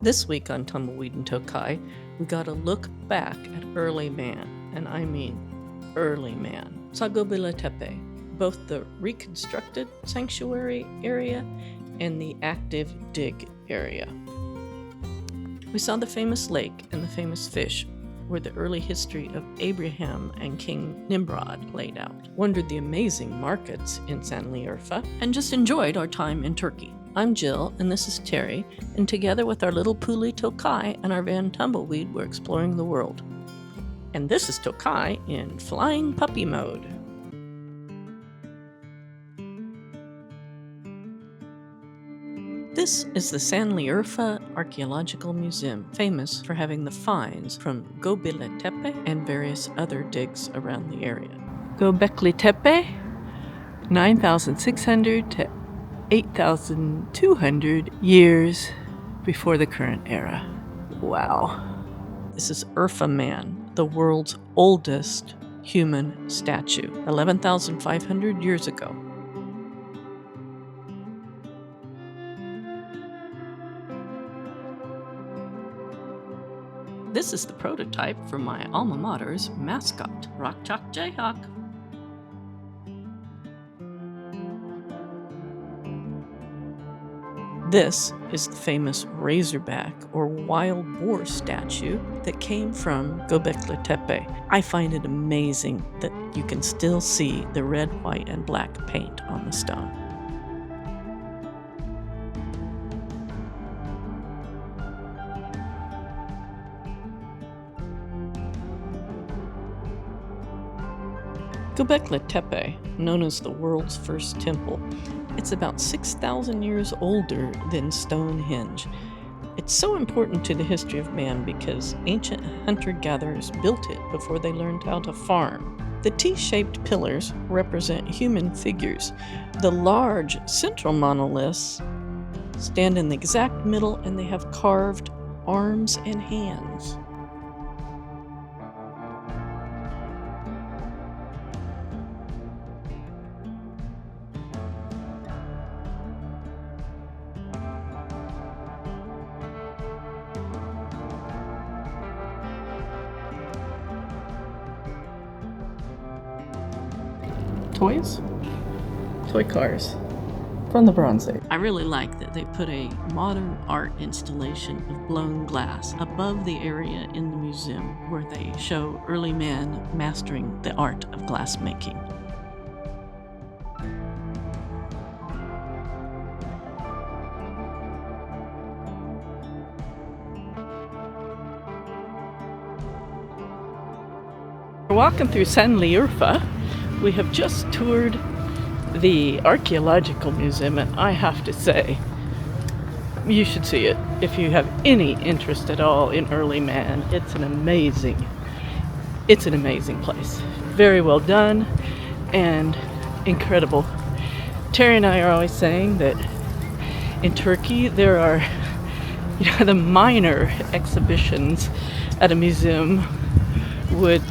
This week on Tumbleweed and Tokai, we got a look back at early man, and I mean early man. Saw Gobeklitepe, both the reconstructed sanctuary area and the active dig area. We saw the famous lake and the famous fish, where the early history of Abraham and King Nimrod laid out. Wondered the amazing markets in Sanliurfa, and just enjoyed our time in Turkey. I'm Jill, and this is Terry, and together with our little Puli Tokai and our van Tumbleweed, we're exploring the world. And this is Tokai in flying puppy mode. This is the Sanliurfa Archeological Museum, famous for having the finds from Gobeklitepe and various other digs around the area. Gobeklitepe, 9,600 to 8,200 years before the current era. Wow. This is Urfa Man, the world's oldest human statue, 11,500 years ago. This is the prototype for my alma mater's mascot, Rock Chalk Jayhawk. This is the famous razorback or wild boar statue that came from Gobeklitepe. I find it amazing that you can still see the red, white, and black paint on the stone. Gobeklitepe, known as the world's first temple, it's about 6,000 years older than Stonehenge. It's so important to the history of man because ancient hunter-gatherers built it before they learned how to farm. The T-shaped pillars represent human figures. The large central monoliths stand in the exact middle, and they have carved arms and hands. Toys? Toy cars from the Bronze Age. I really like that they put a modern art installation of blown glass above the area in the museum where they show early man mastering the art of glass making. We're walking through Sanliurfa. We have just toured the Archaeological Museum, and I have to say, you should see it if you have any interest at all in early man. It's an amazing place. Very well done and incredible. Terry and I are always saying that in Turkey there are, the minor exhibitions at a museum would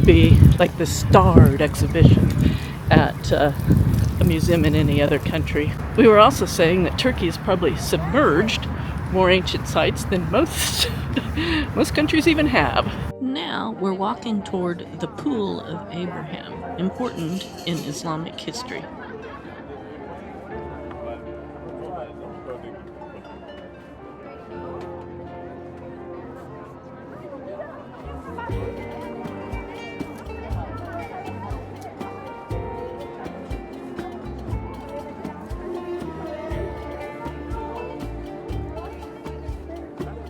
be like the starred exhibition at a museum in any other country. We were also saying that Turkey has probably submerged more ancient sites than most countries even have. Now we're walking toward the Pool of Abraham, important in Islamic history.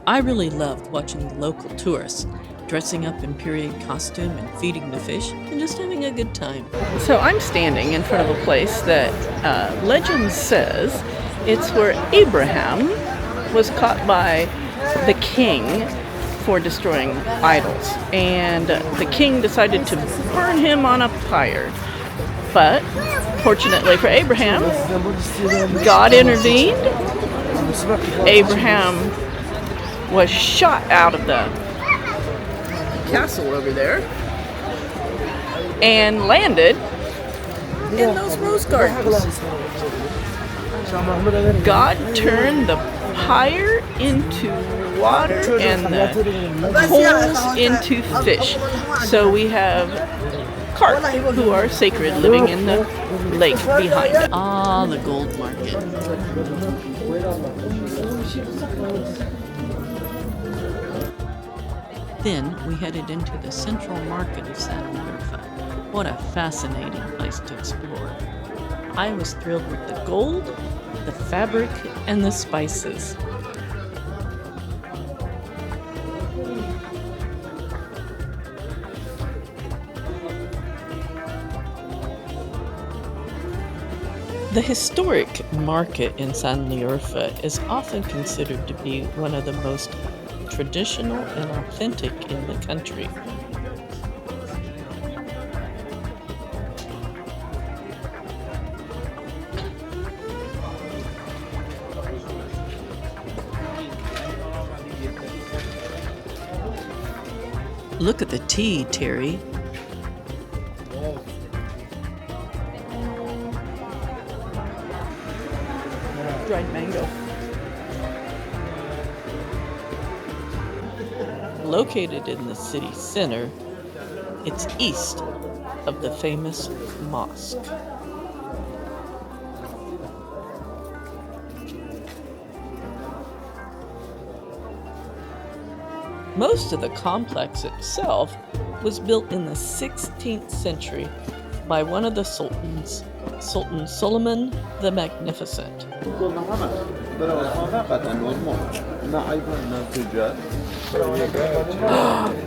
I really loved watching the local tourists dressing up in period costume and feeding the fish and just having a good time. So I'm standing in front of a place that legend says it's where Abraham was caught by the king for destroying idols, and the king decided to burn him on a pyre. But fortunately for Abraham, God intervened. Abraham was shot out of the castle over there and landed in those rose gardens. God turned the higher into water and the holes into fish. So we have carp, who are sacred, living in the lake behind. Ah, the gold market. Then we headed into the central market of Sanliurfa. What a fascinating place to explore. I was thrilled with the gold, the fabric, and the spices. The historic market in Sanliurfa is often considered to be one of the most traditional and authentic in the country. Look at the tea, Terry. Dried mango. Located in the city center, it's east of the famous mosque. Most of the complex itself was built in the 16th century by one of the sultans, Sultan Suleiman the Magnificent.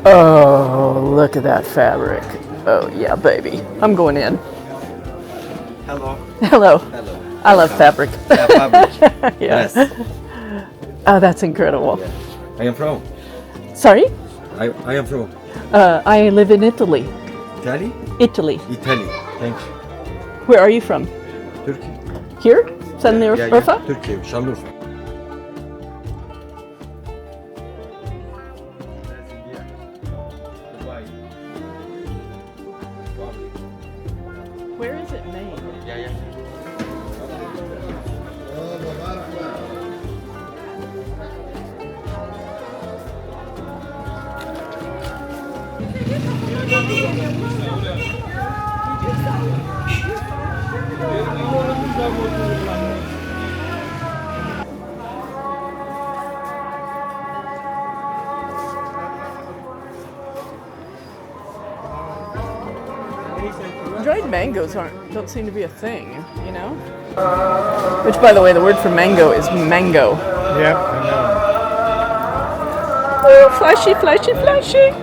Oh, look at that fabric. Oh, yeah, baby. I'm going in. Hello. Hello. Hello. I love fabric. Yeah, fabric. Yes. Yes. Oh, that's incredible. I am from. Sorry? I am from. I live in Italy. Italy? Italy. Italy. Thank you. Where are you from? Turkey. Here? Sanliurfa? Turkey. Sanliurfa. Where is it made? Yeah. Dried mangoes don't seem to be a thing, you know? Which, by the way, the word for mango is mango. Yeah, I know. Oh, flashy, flashy, flashy.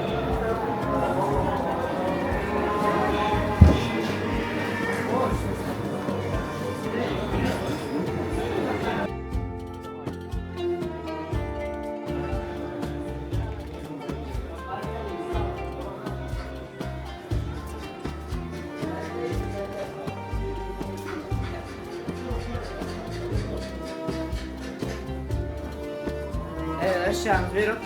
vero?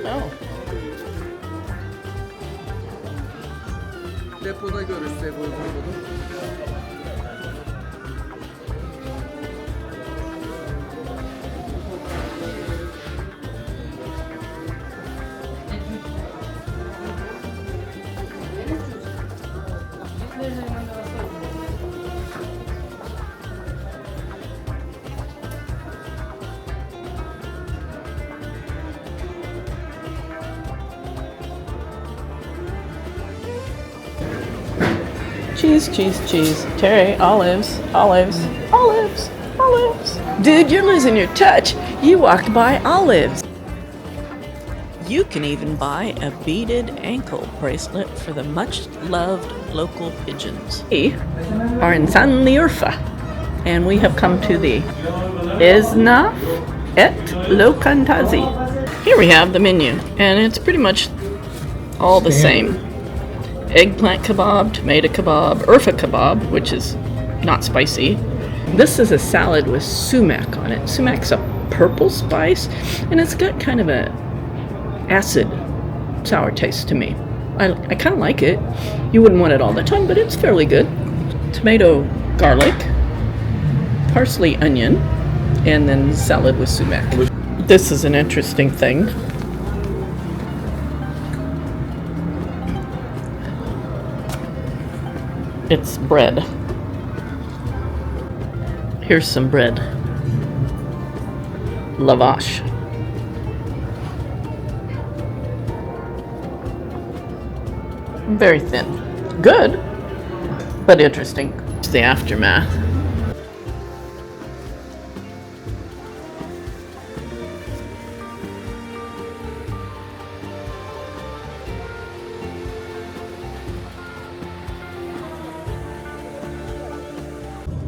No. Depoda görüşse bu bunu. Cheese, cheese, cheese. Terry, olives, olives, olives, olives. Dude, you're losing your touch. You walked by olives. You can even buy a beaded ankle bracelet for the much-loved local pigeons. We are in Sanliurfa, and we have come to the Esnaf et Lokantazi. Here we have the menu, and it's pretty much all the same. Eggplant kebab, tomato kebab, urfa kebab, which is not spicy. This is a salad with sumac on it. Sumac's a purple spice, and it's got kind of a acid sour taste to me. I kind of like it. You wouldn't want it all the time, but it's fairly good. Tomato, garlic, parsley, onion, and then salad with sumac. This is an interesting thing. It's bread. Here's some bread. Lavash. Very thin. Good, but interesting. It's the aftermath.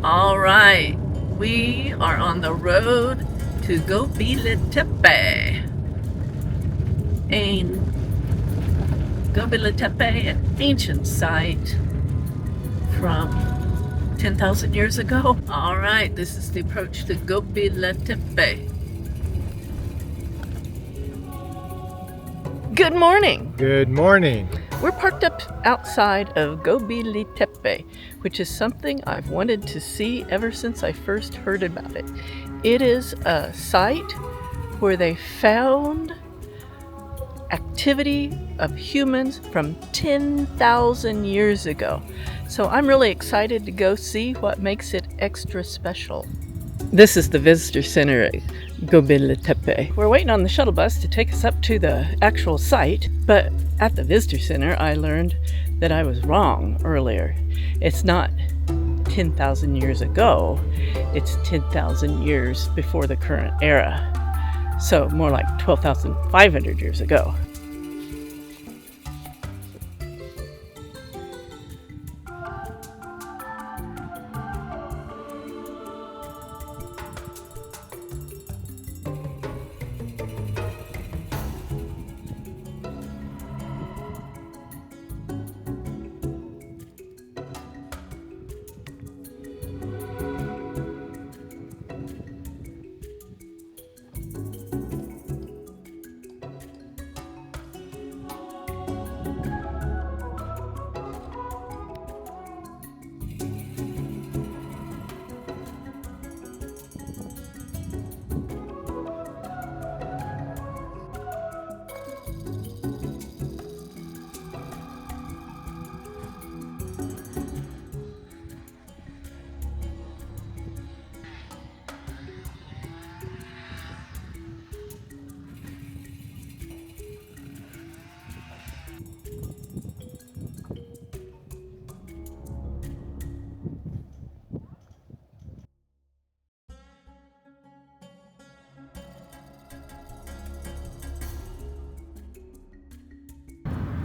All right, we are on the road to Gobeklitepe. Gobeklitepe, an ancient site from 10,000 years ago. All right, this is the approach to Gobeklitepe. Good morning. Good morning. We're parked up outside of Gobeklitepe, which is something I've wanted to see ever since I first heard about it. It is a site where they found activity of humans from 10,000 years ago. So I'm really excited to go see what makes it extra special. This is the visitor center at Gobeklitepe. We're waiting on the shuttle bus to take us up to the actual site, but at the visitor center I learned that I was wrong earlier. It's not 10,000 years ago, it's 10,000 years before the current era. So more like 12,500 years ago.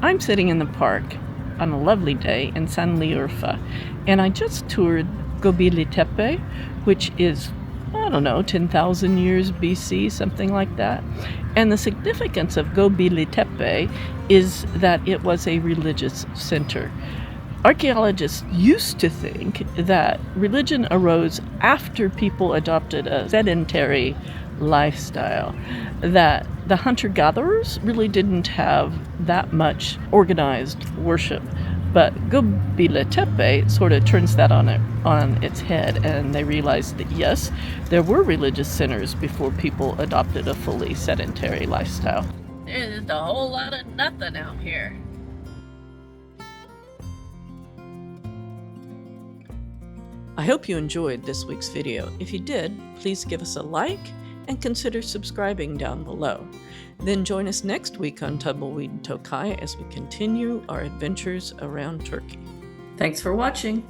I'm sitting in the park on a lovely day in Sanliurfa, and I just toured Gobeklitepe, which is, I don't know, 10,000 years BC, something like that. And the significance of Gobeklitepe is that it was a religious center. Archaeologists used to think that religion arose after people adopted a sedentary lifestyle, that the hunter-gatherers really didn't have that much organized worship. But Gobeklitepe sort of turns that on its head, and they realized that yes, there were religious centers before people adopted a fully sedentary lifestyle. There's just a whole lot of nothing out here. I hope you enjoyed this week's video. If you did, please give us a like and consider subscribing down below. Then join us next week on Tumbleweed and Tokai as we continue our adventures around Turkey. Thanks for watching.